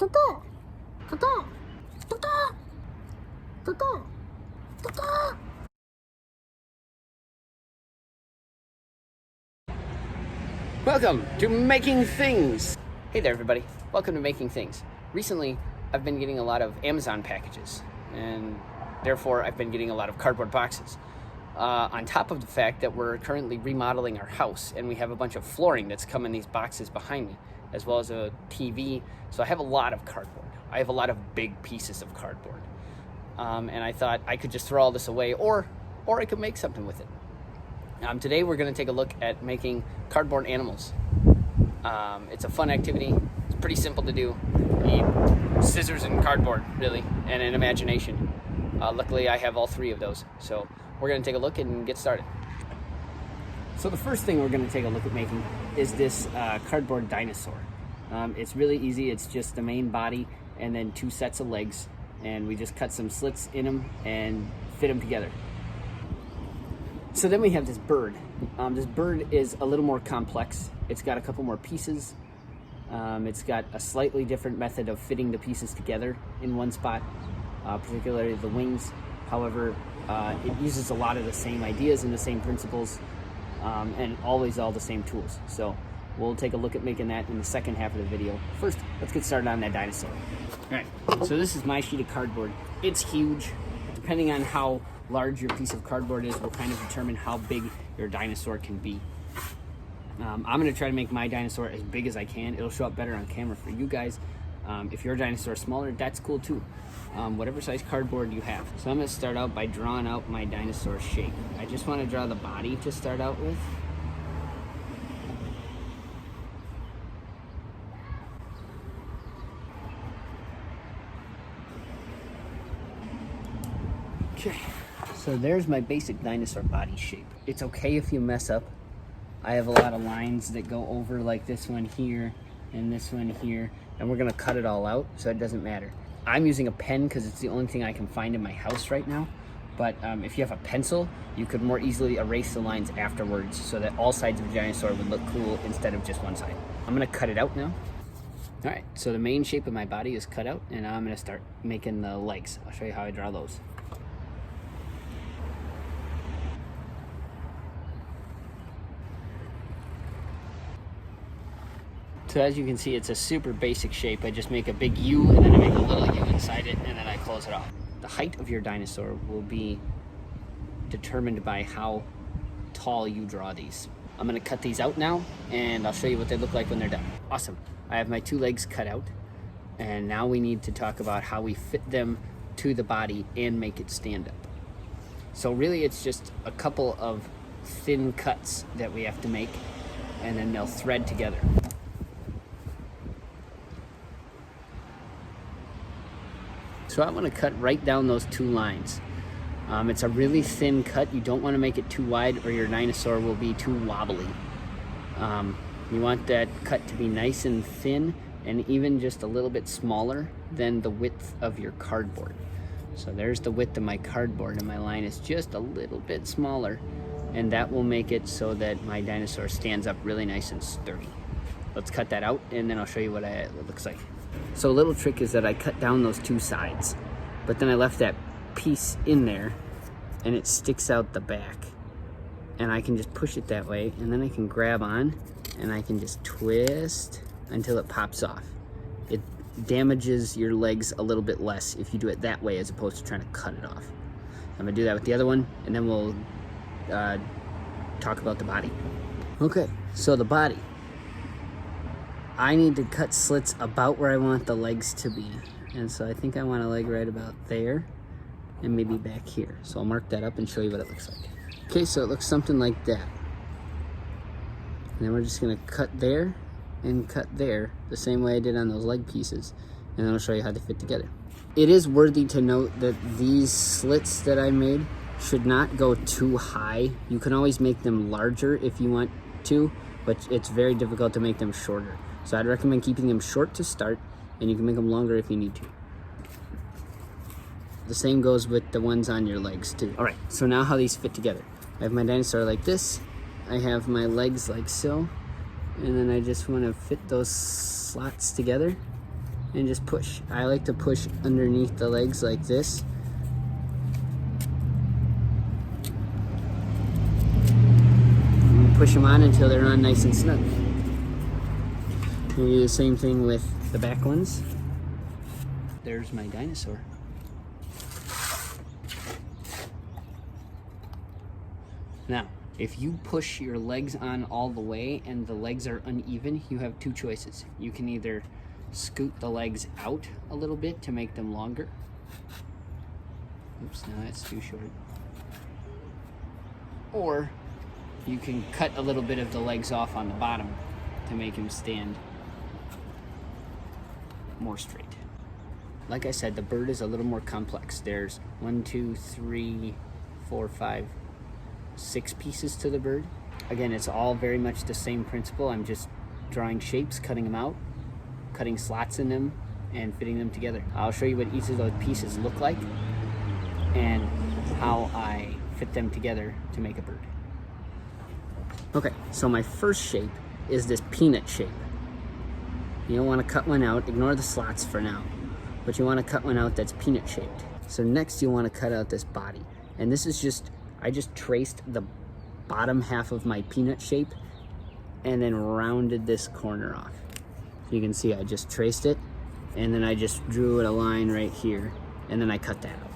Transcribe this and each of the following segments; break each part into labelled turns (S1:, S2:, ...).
S1: Welcome to Making Things. Hey there, everybody. Welcome to Making Things. Recently, I've been getting a lot of Amazon packages, and therefore I've been getting a lot of cardboard boxes. On top of the fact that we're currently remodeling our house, and we have a bunch of flooring that's come in these boxes behind me, as well as a TV. So I have a lot of cardboard. I have a lot of big pieces of cardboard. And I thought I could just throw all this away, or I could make something with it. Today we're going to take a look at making cardboard animals. It's a fun activity. It's pretty simple to do. You need scissors and cardboard, really, and an imagination. Luckily, I have all three of those. So we're going to take a look and get started. So the first thing we're going to take a look at making is this cardboard dinosaur. It's really easy. It's just the main body and then two sets of legs. And we just cut some slits in them and fit them together. So then we have this bird. This bird is a little more complex. It's got a couple more pieces. It's got a slightly different method of fitting the pieces together in one spot, particularly the wings. However, it uses a lot of the same ideas and the same principles, and always all the same tools. So we'll take a look at making that in the second half of the video. First, let's get started on that dinosaur. All right, so this is my sheet of cardboard. It's huge. Depending on how large your piece of cardboard is will kind of determine how big your dinosaur can be. I'm going to try to make my dinosaur as big as I can. It'll show up better on camera for you guys. If your dinosaur is smaller, that's cool too. Whatever size cardboard you have. So I'm going to start out by drawing out my dinosaur shape. I just want to draw the body to start out with. Okay. So there's my basic dinosaur body shape. It's okay if you mess up. I have a lot of lines that go over, like this one here and this one here, and we're gonna cut it all out so it doesn't matter. I'm using a pen because it's the only thing I can find in my house right now, but if you have a pencil, you could more easily erase the lines afterwards so that all sides of the dinosaur would look cool instead of just one side. I'm gonna cut it out now. All right, so the main shape of my body is cut out, and now I'm gonna start making the legs. I'll show you how I draw those. So as you can see, it's a super basic shape. I just make a big U, and then I make a little U inside it, and then I close it off. The height of your dinosaur will be determined by how tall you draw these. I'm gonna cut these out now, and I'll show you what they look like when they're done. Awesome. I have my two legs cut out, and now we need to talk about how we fit them to the body and make it stand up. So really, it's just a couple of thin cuts that we have to make, and then they'll thread together. So I'm going to cut right down those two lines. It's a really thin cut. You don't want to make it too wide or your dinosaur will be too wobbly. You want that cut to be nice and thin and even just a little bit smaller than the width of your cardboard. So there's the width of my cardboard, and my line is just a little bit smaller, and that will make it so that my dinosaur stands up really nice and sturdy. Let's cut that out, and then I'll show you what it looks like. So a little trick is that I cut down those two sides, but then I left that piece in there and it sticks out the back. And I can just push it that way, and then I can grab on and I can just twist until it pops off. It damages your legs a little bit less if you do it that way as opposed to trying to cut it off. I'm gonna do that with the other one, and then we'll talk about the body. Okay, so the body. I need to cut slits about where I want the legs to be. And so I think I want a leg right about there and maybe back here. So I'll mark that up and show you what it looks like. Okay, so it looks something like that. And then we're just gonna cut there and cut there the same way I did on those leg pieces. And then I'll show you how they fit together. It is worthy to note that these slits that I made should not go too high. You can always make them larger if you want to, but it's very difficult to make them shorter. So I'd recommend keeping them short to start, and you can make them longer if you need to. The same goes with the ones on your legs too. All right, so now how these fit together. I have my dinosaur like this. I have my legs like so. And then I just want to fit those slots together and just push. I like to push underneath the legs like this. And push them on until they're on nice and snug. We do the same thing with the back ones. There's my dinosaur. Now, if you push your legs on all the way and the legs are uneven, you have two choices. You can either scoot the legs out a little bit to make them longer. Oops, no, that's too short. Or you can cut a little bit of the legs off on the bottom to make him stand more straight. Like I said, the bird is a little more complex. There's 1, 2, 3, 4, 5, 6 pieces to the bird. Again, it's all very much the same principle. I'm just drawing shapes, cutting them out, cutting slots in them, and fitting them together. I'll show you what each of those pieces look like and how I fit them together to make a bird. Okay, so my first shape is this peanut shape. You don't want to cut one out, ignore the slots for now, but you want to cut one out that's peanut shaped. So next you want to cut out this body. And this is just, I just traced the bottom half of my peanut shape and then rounded this corner off. You can see I just traced it and then I just drew it a line right here and then I cut that out.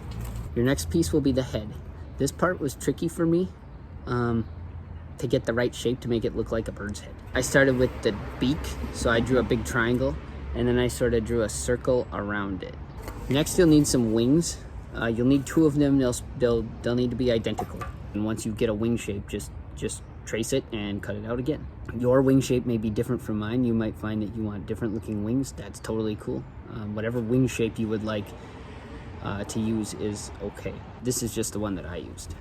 S1: Your next piece will be the head. This part was tricky for me to get the right shape to make it look like a bird's head. I started with the beak, so I drew a big triangle and then I sort of drew a circle around it. Next you'll need some wings. You'll need 2 of them. They'll need to be identical. And once you get a wing shape, just trace it and cut it out again. Your wing shape may be different from mine. You might find that you want different looking wings. That's totally cool. Whatever wing shape you would like to use is okay. This is just the one that I used.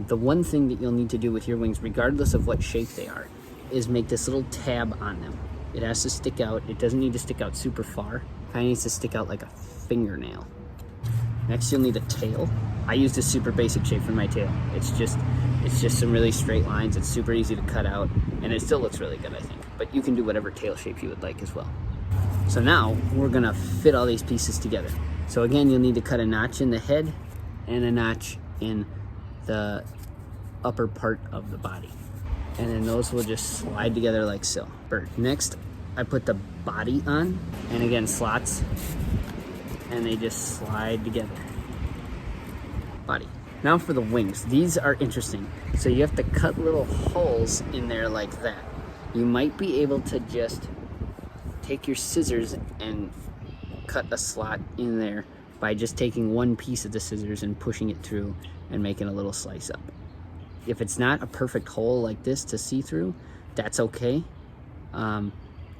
S1: The one thing that you'll need to do with your wings, regardless of what shape they are, is make this little tab on them. It has to stick out. It doesn't need to stick out super far. It kind of needs to stick out like a fingernail. Next, you'll need a tail. I used a super basic shape for my tail. It's just some really straight lines. It's super easy to cut out, and it still looks really good, I think. But you can do whatever tail shape you would like as well. So now we're gonna fit all these pieces together. So again, you'll need to cut a notch in the head and a notch in the upper part of the body. And then those will just slide together like so. Bird. Next, I put the body on, and again, slots, and they just slide together. Body. Now for the wings. These are interesting. So you have to cut little holes in there like that. You might be able to just take your scissors and cut a slot in there by just taking one piece of the scissors and pushing it through and making a little slice up. If it's not a perfect hole like this to see through, that's okay.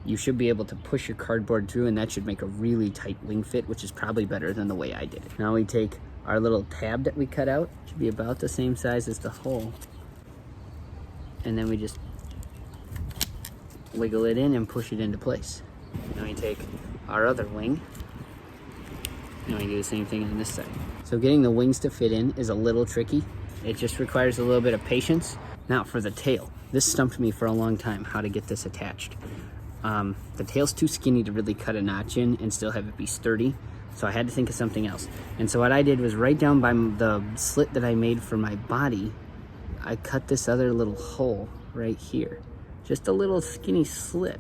S1: You should be able to push your cardboard through, and that should make a really tight wing fit, which is probably better than the way I did it. Now we take our little tab that we cut out, should be about the same size as the hole, and then we just wiggle it in and push it into place. Now we take our other wing, and we do the same thing on this side. So getting the wings to fit in is a little tricky. It just requires a little bit of patience. Now for the tail. This stumped me for a long time, how to get this attached. The tail's too skinny to really cut a notch in and still have it be sturdy, so I had to think of something else. And so what I did was right down by the slit that I made for my body, I cut this other little hole right here. Just a little skinny slit.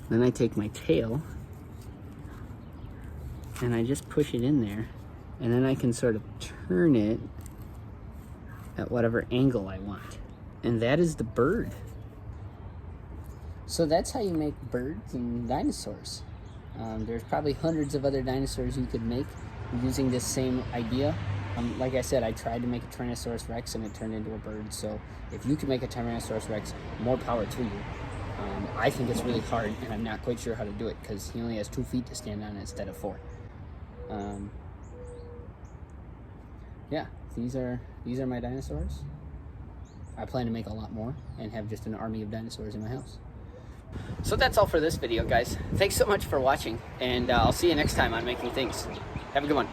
S1: Then I take my tail and I just push it in there, and then I can sort of turn it at whatever angle I want. And that is the bird. So that's how you make birds and dinosaurs. There's probably hundreds of other dinosaurs you could make using this same idea. Like I said, I tried to make a Tyrannosaurus Rex and it turned into a bird. So if you can make a Tyrannosaurus Rex, more power to you. I think it's really hard, and I'm not quite sure how to do it because he only has 2 feet to stand on instead of 4. Yeah, these are my dinosaurs. I plan to make a lot more and have just an army of dinosaurs in my house. So that's all for this video, guys. Thanks so much for watching, and I'll see you next time on Making Things. Have a good one.